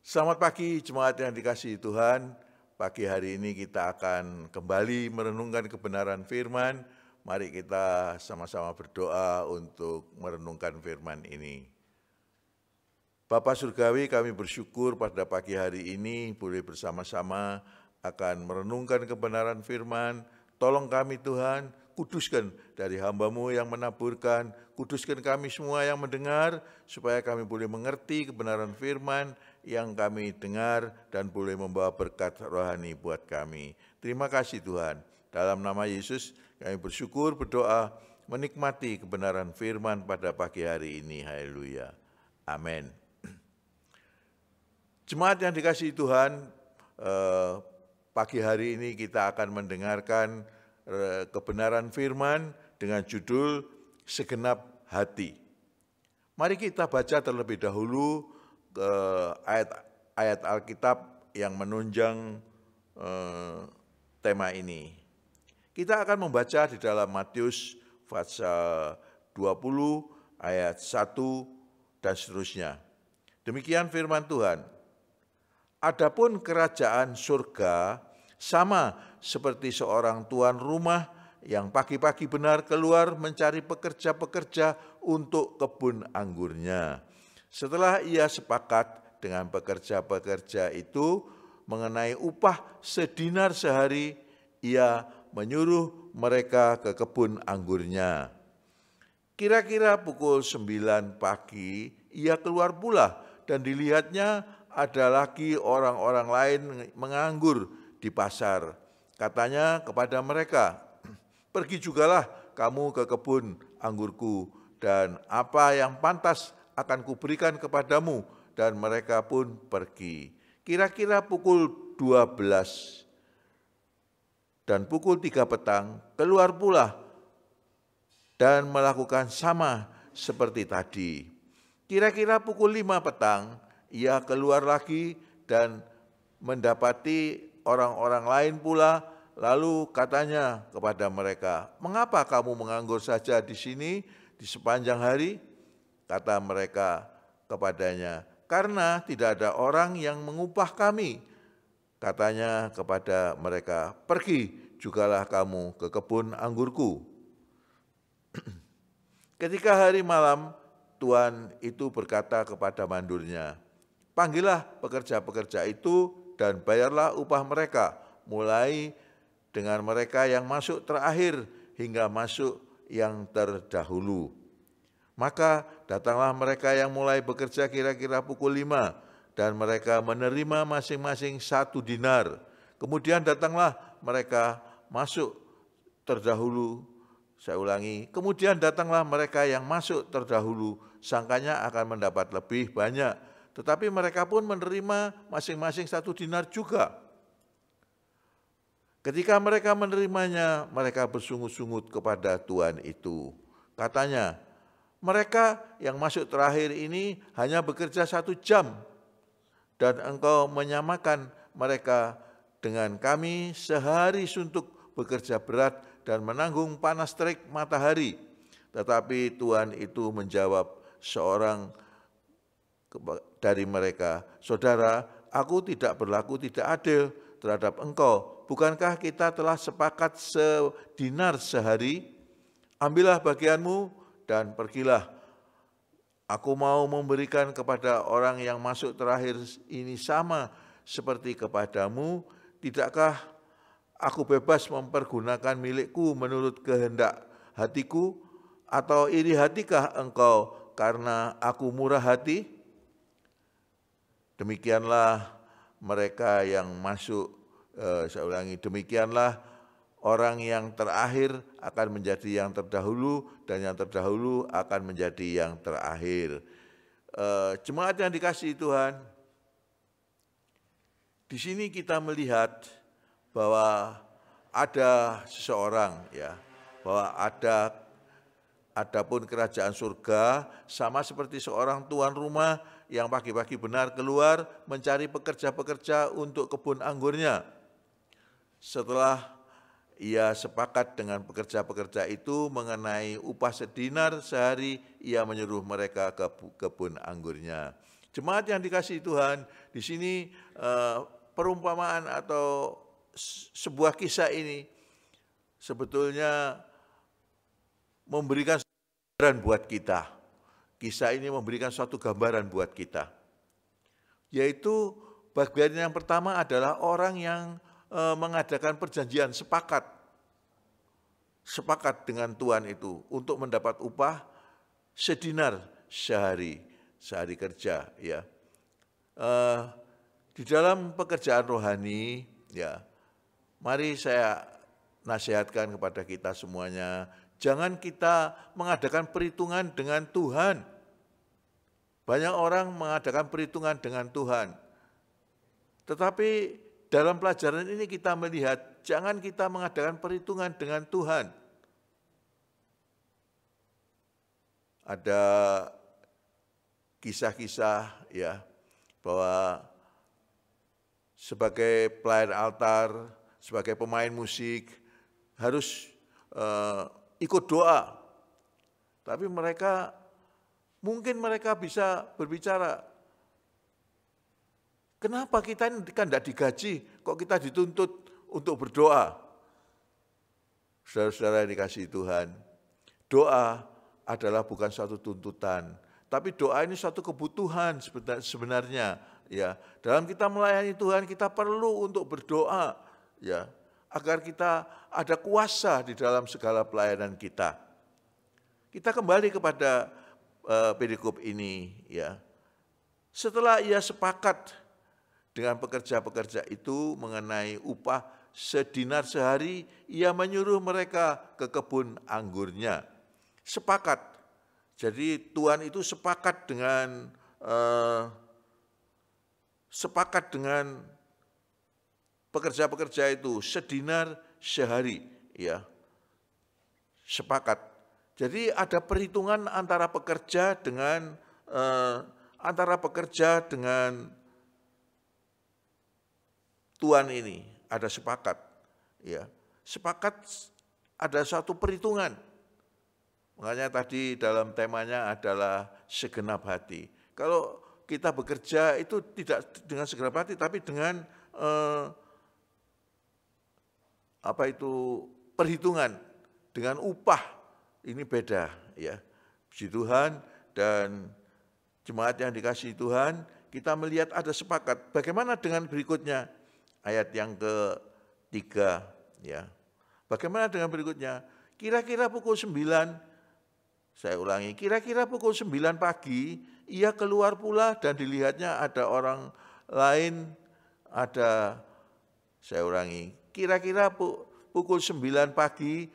Selamat pagi jemaat yang dikasihi Tuhan. Pagi hari ini kita akan kembali merenungkan kebenaran firman. Mari kita sama-sama berdoa untuk merenungkan firman ini. Bapa Surgawi, kami bersyukur pada pagi hari ini boleh bersama-sama akan merenungkan kebenaran firman. Tolong kami Tuhan, kuduskan dari hamba-Mu yang menaburkan, kuduskan kami semua yang mendengar, supaya kami boleh mengerti kebenaran firman yang kami dengar dan boleh membawa berkat rohani buat kami. Terima kasih Tuhan. Dalam nama Yesus kami bersyukur, berdoa, menikmati kebenaran firman pada pagi hari ini. Haleluya. Amin. Jemaat yang dikasihi Tuhan, pagi hari ini kita akan mendengarkan kebenaran firman dengan judul Segenap Hati. Mari kita baca terlebih dahulu ayat Alkitab yang menunjang tema ini. Kita akan membaca di dalam Matius pasal 20 ayat 1 dan seterusnya. Demikian firman Tuhan. Adapun kerajaan surga sama seperti seorang tuan rumah yang pagi-pagi benar keluar mencari pekerja-pekerja untuk kebun anggurnya. Setelah ia sepakat dengan pekerja-pekerja itu mengenai upah sedinar sehari, ia menyuruh mereka ke kebun anggurnya. Kira-kira pukul 9 pagi, ia keluar pula dan dilihatnya ada lagi orang-orang lain menganggur di pasar. Katanya kepada mereka, pergi jugalah kamu ke kebun anggurku, dan apa yang pantas akan kuberikan kepadamu. Dan mereka pun pergi. Kira-kira pukul 12 dan pukul 3 petang, keluar pula dan melakukan sama seperti tadi. Kira-kira pukul 5 petang, ia keluar lagi dan mendapati orang-orang lain pula, lalu katanya kepada mereka, mengapa kamu menganggur saja di sini di sepanjang hari? Kata mereka kepadanya, karena tidak ada orang yang mengupah kami. Katanya kepada mereka, pergi jugalah kamu ke kebun anggurku. Ketika hari malam, tuan itu berkata kepada mandurnya, panggillah pekerja-pekerja itu dan bayarlah upah mereka, mulai dengan mereka yang masuk terakhir hingga masuk yang terdahulu. Maka datanglah mereka yang mulai bekerja kira-kira pukul 5, dan mereka menerima masing-masing 1 dinar. Kemudian datanglah mereka masuk terdahulu. Saya ulangi, kemudian datanglah mereka yang masuk terdahulu, sangkanya akan mendapat lebih banyak. Tetapi mereka pun menerima masing-masing 1 dinar juga. Ketika mereka menerimanya, mereka bersungut-sungut kepada tuan itu. Katanya, mereka yang masuk terakhir ini hanya bekerja 1 jam, dan engkau menyamakan mereka dengan kami sehari suntuk bekerja berat dan menanggung panas terik matahari. Tetapi tuan itu menjawab seorang dari mereka, saudara, aku tidak berlaku tidak adil terhadap engkau. Bukankah kita telah sepakat sedinar sehari? Ambillah bagianmu dan pergilah. Aku mau memberikan kepada orang yang masuk terakhir ini sama seperti kepadamu. Tidakkah aku bebas mempergunakan milikku menurut kehendak hatiku? Atau iri hatikah engkau karena aku murah hati? Demikianlah mereka yang masuk, saya ulangi, demikianlah orang yang terakhir akan menjadi yang terdahulu, dan yang terdahulu akan menjadi yang terakhir. Jemaat yang dikasihi Tuhan, di sini kita melihat bahwa ada seseorang, ya, bahwa adapun kerajaan surga sama seperti seorang tuan rumah yang pagi-pagi benar keluar mencari pekerja-pekerja untuk kebun anggurnya. Setelah ia sepakat dengan pekerja-pekerja itu mengenai upah sedinar sehari, ia menyuruh mereka ke kebun anggurnya. Jemaat yang dikasihi Tuhan, di sini perumpamaan atau sebuah kisah ini sebetulnya memberikan gambaran buat kita. Kisah ini memberikan suatu gambaran buat kita. Yaitu bagian yang pertama adalah orang yang mengadakan perjanjian sepakat dengan Tuhan itu untuk mendapat upah sedinar sehari kerja, ya. Di dalam pekerjaan rohani, ya, mari saya nasihatkan kepada kita semuanya, jangan kita mengadakan perhitungan dengan Tuhan. Banyak orang mengadakan perhitungan dengan Tuhan. Tetapi dalam pelajaran ini kita melihat, jangan kita mengadakan perhitungan dengan Tuhan. Ada kisah-kisah, ya, bahwa sebagai pelayan altar, sebagai pemain musik, harus ikut doa. Tapi mungkin mereka bisa berbicara, kenapa kita ini kan tidak digaji, kok kita dituntut untuk berdoa? Saudara-saudara yang dikasihi Tuhan, doa adalah bukan suatu tuntutan, tapi doa ini suatu kebutuhan sebenarnya. Ya, dalam kita melayani Tuhan kita perlu untuk berdoa, ya, agar kita ada kuasa di dalam segala pelayanan kita. Kita kembali kepada perikop ini, ya. Setelah ia sepakat dengan pekerja-pekerja itu mengenai upah sedinar sehari, ia menyuruh mereka ke kebun anggurnya. Sepakat. Jadi Tuhan itu sepakat dengan pekerja-pekerja itu sedinar sehari, ya. Sepakat. Jadi ada perhitungan antara pekerja dengan Tuhan ini, ada sepakat, ya. Sepakat, ada suatu perhitungan. Makanya tadi dalam temanya adalah segenap hati. Kalau kita bekerja itu tidak dengan segenap hati, tapi dengan perhitungan, dengan upah, ini beda, ya. Puji Tuhan, dan jemaat yang dikasihi Tuhan, kita melihat ada sepakat. Bagaimana dengan berikutnya? Ayat yang ketiga, ya. Bagaimana dengan berikutnya? Kira-kira pukul 9, saya ulangi, kira-kira pukul 9 pagi, ia keluar pula dan dilihatnya ada orang lain, saya ulangi, kira-kira pukul 9 pagi,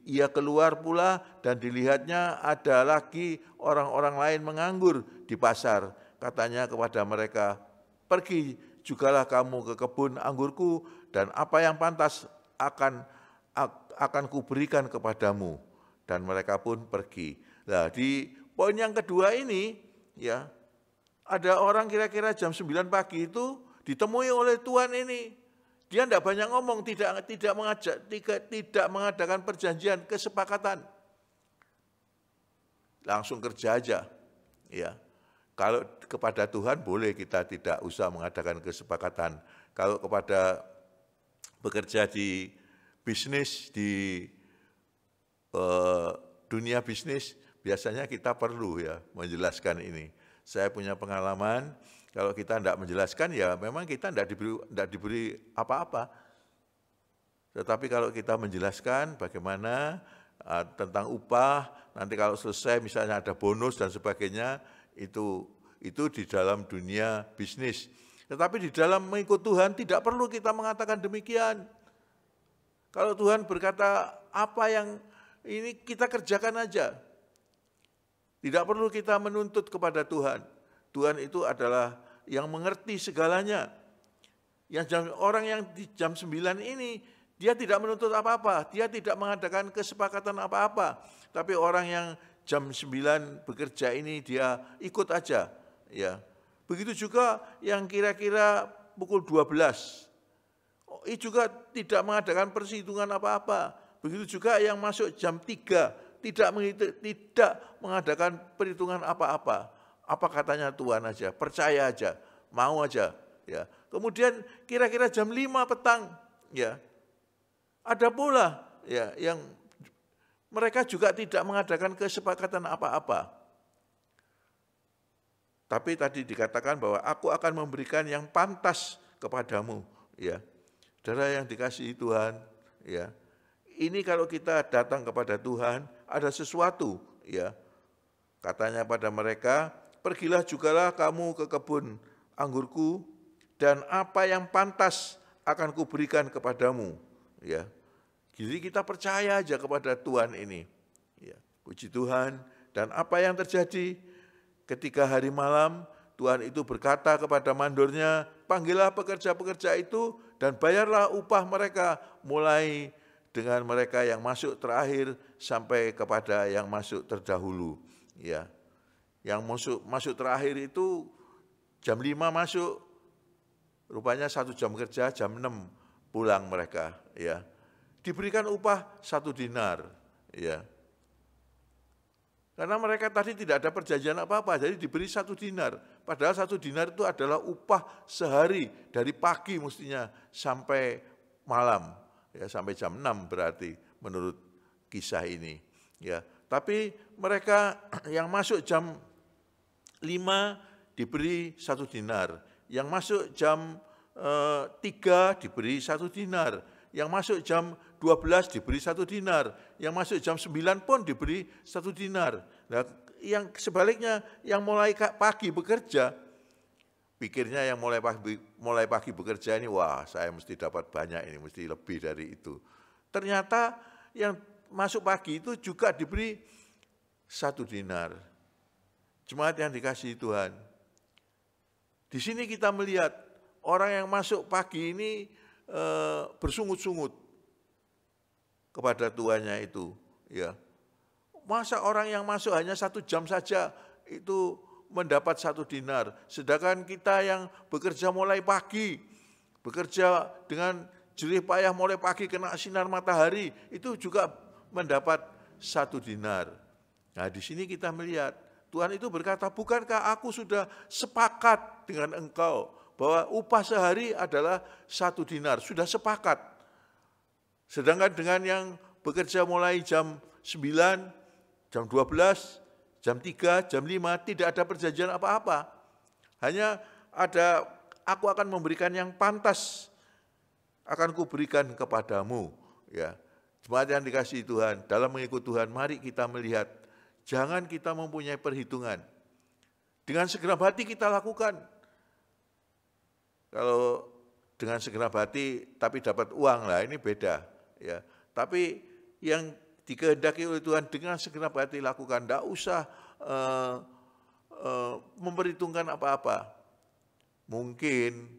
ia keluar pula dan dilihatnya ada lagi orang-orang lain menganggur di pasar. Katanya kepada mereka, pergi jugalah kamu ke kebun anggurku dan apa yang pantas akan kuberikan kepadamu. Dan mereka pun pergi. Nah, di poin yang kedua ini, ya, ada orang kira-kira jam 9 pagi itu ditemui oleh Tuhan ini. Dia tidak banyak ngomong, tidak mengadakan perjanjian, kesepakatan. Langsung kerja aja, ya. Kalau kepada Tuhan boleh kita tidak usah mengadakan kesepakatan. Kalau kepada bekerja di bisnis, di dunia bisnis, biasanya kita perlu, ya, menjelaskan ini. Saya punya pengalaman, kalau kita tidak menjelaskan, ya memang kita tidak diberi apa-apa. Tetapi kalau kita menjelaskan bagaimana tentang upah, nanti kalau selesai misalnya ada bonus dan sebagainya, itu di dalam dunia bisnis. Tetapi di dalam mengikut Tuhan tidak perlu kita mengatakan demikian. Kalau Tuhan berkata apa yang ini kita kerjakan aja. Tidak perlu kita menuntut kepada Tuhan. Tuhan itu adalah yang mengerti segalanya. Orang yang di jam 9 ini, dia tidak menuntut apa-apa. Dia tidak mengadakan kesepakatan apa-apa. Tapi orang yang jam 9 bekerja ini, dia ikut aja. Ya. Begitu juga yang kira-kira pukul 12. Ini juga tidak mengadakan perhitungan apa-apa. Begitu juga yang masuk jam 3, tidak mengadakan perhitungan apa-apa. apa katanya Tuhan aja, percaya aja, mau aja. Ya. Kemudian kira-kira jam 5 petang, ya, ada pula ya yang mereka juga tidak mengadakan kesepakatan apa-apa. Tapi tadi dikatakan bahwa aku akan memberikan yang pantas kepadamu, ya. Saudara yang dikasihi Tuhan, ya. Ini kalau kita datang kepada Tuhan, ada sesuatu, ya. Katanya pada mereka, pergilah jugalah kamu ke kebun anggurku, dan apa yang pantas akan kuberikan kepadamu, ya. Jadi kita percaya aja kepada Tuhan ini, ya. Puji Tuhan. Dan apa yang terjadi ketika hari malam, Tuhan itu berkata kepada mandornya, panggillah pekerja-pekerja itu dan bayarlah upah mereka, mulai dengan mereka yang masuk terakhir sampai kepada yang masuk terdahulu. Ya, yang masuk terakhir itu jam 5 masuk, rupanya 1 jam kerja, jam 6 pulang mereka. Ya, diberikan upah 1 dinar. Ya, karena mereka tadi tidak ada perjanjian apa-apa, jadi diberi 1 dinar. Padahal 1 dinar itu adalah upah sehari, dari pagi mestinya sampai malam, ya, sampai jam 6 berarti menurut kisah ini. Ya, tapi mereka yang masuk jam 5 diberi 1 dinar, yang masuk jam 3 diberi 1 dinar, yang masuk jam 12 diberi 1 dinar, yang masuk jam 9 pun diberi 1 dinar. Nah, yang sebaliknya, yang mulai pagi bekerja, pikirnya yang mulai pagi bekerja ini, wah saya mesti dapat banyak ini, mesti lebih dari itu. Ternyata yang masuk pagi itu juga diberi 1 dinar. Jemaat yang dikasihi Tuhan, di sini kita melihat orang yang masuk pagi ini bersungut-sungut kepada tuannya itu, ya. Masa orang yang masuk hanya 1 jam saja itu mendapat 1 dinar, sedangkan kita yang bekerja mulai pagi, bekerja dengan jerih payah mulai pagi kena sinar matahari, itu juga mendapat 1 dinar. Nah, di sini kita melihat Tuhan itu berkata, bukankah aku sudah sepakat dengan engkau bahwa upah sehari adalah 1 dinar, sudah sepakat. Sedangkan dengan yang bekerja mulai jam 9, jam 12, jam 3, jam 5, tidak ada perjanjian apa-apa. Hanya ada, aku akan memberikan yang pantas, akan kuberikan kepadamu. Ya, jemaat yang dikasihi Tuhan, dalam mengikut Tuhan, mari kita melihat, jangan kita mempunyai perhitungan. Dengan segenap hati kita lakukan. Kalau dengan segenap hati tapi dapat uang, lah ini beda. Ya, tapi yang dikehendaki oleh Tuhan dengan segenap hati lakukan, tidak usah memperhitungkan apa-apa. Mungkin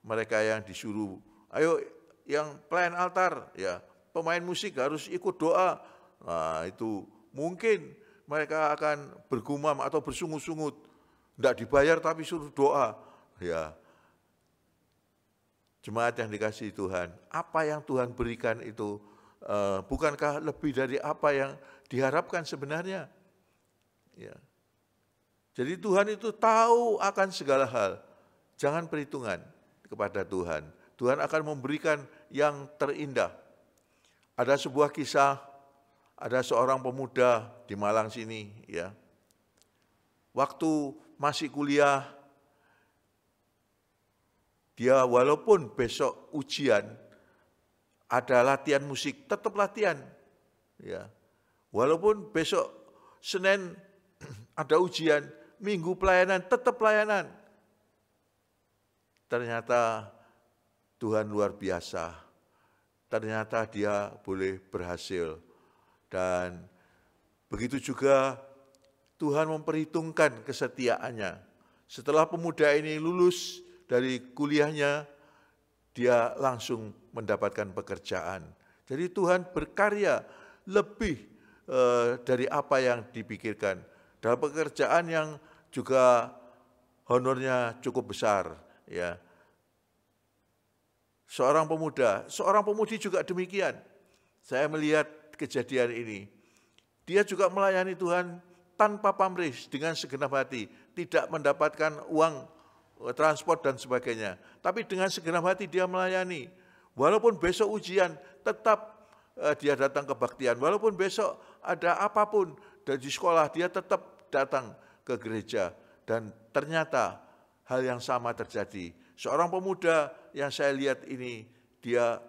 mereka yang disuruh, ayo yang pelayan altar, ya pemain musik harus ikut doa. Nah, itu mungkin mereka akan bergumam atau bersungut-sungut, tidak dibayar tapi suruh doa. Ya, jemaat yang dikasihi Tuhan, apa yang Tuhan berikan itu bukankah lebih dari apa yang diharapkan sebenarnya? Ya. Jadi Tuhan itu tahu akan segala hal. Jangan perhitungan kepada Tuhan. Tuhan akan memberikan yang terindah. Ada sebuah kisah, ada seorang pemuda di Malang sini, ya. Waktu masih kuliah, dia walaupun besok ujian, ada latihan musik, tetap latihan. Ya. Walaupun besok Senin ada ujian, Minggu pelayanan, tetap pelayanan. Ternyata Tuhan luar biasa. Ternyata dia boleh berhasil. Dan begitu juga Tuhan memperhitungkan kesetiaannya. Setelah pemuda ini lulus dari kuliahnya, dia langsung mendapatkan pekerjaan. Jadi Tuhan berkarya lebih dari apa yang dipikirkan. Dalam pekerjaan yang juga honornya cukup besar. Ya. Seorang pemuda, seorang pemudi juga demikian. Saya melihat kejadian ini. Dia juga melayani Tuhan tanpa pamrih, dengan segenap hati, tidak mendapatkan uang transport dan sebagainya, tapi dengan segenap hati dia melayani. Walaupun besok ujian, tetap dia datang kebaktian. Walaupun besok ada apapun dari sekolah, dia tetap datang ke gereja. Dan ternyata hal yang sama terjadi. Seorang pemuda yang saya lihat ini, dia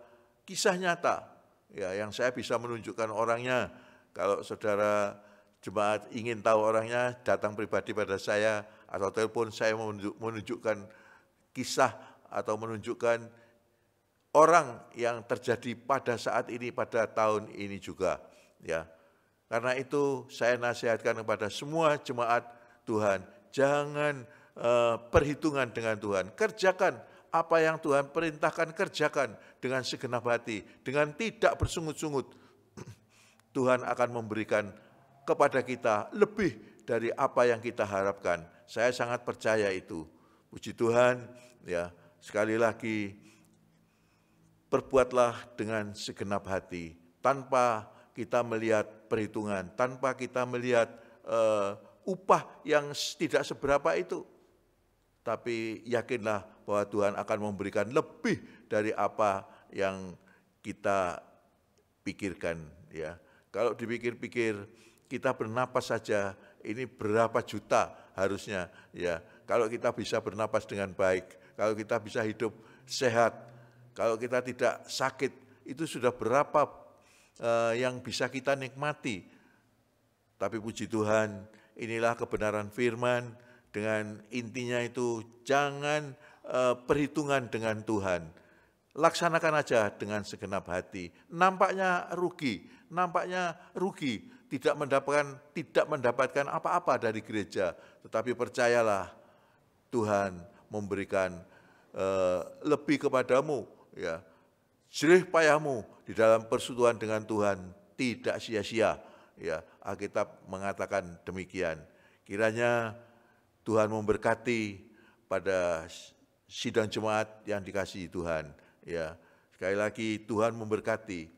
kisah nyata, ya, yang saya bisa menunjukkan orangnya. Kalau saudara jemaat ingin tahu orangnya, datang pribadi pada saya atau telepon, saya menunjukkan kisah atau menunjukkan orang yang terjadi pada saat ini, pada tahun ini juga, ya. Karena itu saya nasihatkan kepada semua jemaat Tuhan, jangan perhitungan dengan Tuhan, kerjakan apa yang Tuhan perintahkan, kerjakan dengan segenap hati, dengan tidak bersungut-sungut. Tuhan akan memberikan kepada kita lebih dari apa yang kita harapkan. Saya sangat percaya itu. Puji Tuhan, ya. Sekali lagi, perbuatlah dengan segenap hati, tanpa kita melihat perhitungan, tanpa kita melihat upah yang tidak seberapa itu. Tapi yakinlah bahwa Tuhan akan memberikan lebih dari apa yang kita pikirkan, ya. Kalau dipikir-pikir, kita bernapas saja ini berapa juta harusnya, ya. Kalau kita bisa bernapas dengan baik, kalau kita bisa hidup sehat, kalau kita tidak sakit, itu sudah berapa yang bisa kita nikmati. Tapi puji Tuhan, inilah kebenaran firman. Dengan intinya itu, jangan perhitungan dengan Tuhan. Laksanakan aja dengan segenap hati. Nampaknya rugi, tidak mendapatkan apa-apa dari gereja. Tetapi percayalah, Tuhan memberikan lebih kepadamu, ya. Jerih payahmu di dalam persekutuan dengan Tuhan tidak sia-sia, ya. Alkitab mengatakan demikian. Kiranya Tuhan memberkati pada sidang jemaat yang dikasihi Tuhan, ya. Sekali lagi, Tuhan memberkati.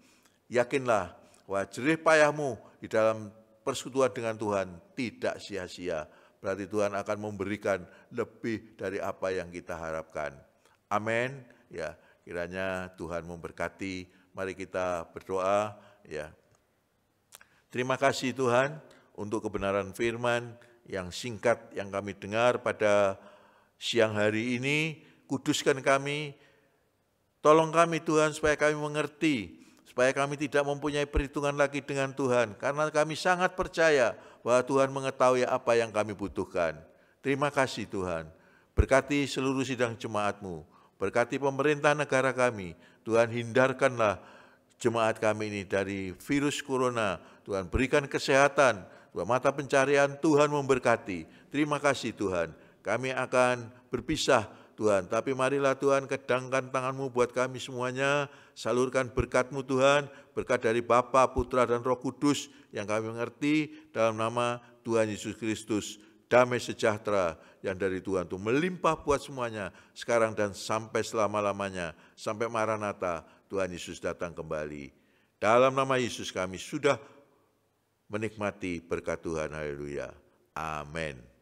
Yakinlah bahwa jerih payahmu di dalam persekutuan dengan Tuhan tidak sia-sia. Berarti Tuhan akan memberikan lebih dari apa yang kita harapkan. Amin. Ya, kiranya Tuhan memberkati. Mari kita berdoa, ya. Terima kasih Tuhan untuk kebenaran firman yang singkat yang kami dengar pada siang hari ini. Kuduskan kami, tolong kami Tuhan supaya kami mengerti, supaya kami tidak mempunyai perhitungan lagi dengan Tuhan, karena kami sangat percaya bahwa Tuhan mengetahui apa yang kami butuhkan. Terima kasih Tuhan. Berkati seluruh sidang jemaat-Mu, berkati pemerintah negara kami. Tuhan, hindarkanlah jemaat kami ini dari virus corona. Tuhan, berikan kesehatan, mata pencarian. Tuhan memberkati. Terima kasih Tuhan. Kami akan berpisah Tuhan, tapi marilah Tuhan, kedangkan tangan-Mu buat kami semuanya. Salurkan berkat-Mu Tuhan, berkat dari Bapa, Putra, dan Roh Kudus yang kami mengerti, dalam nama Tuhan Yesus Kristus. Damai sejahtera yang dari Tuhan itu melimpah buat semuanya, sekarang dan sampai selama-lamanya, sampai Maranatha, Tuhan Yesus datang kembali. Dalam nama Yesus kami sudah menikmati berkat Tuhan. Haleluya. Amin.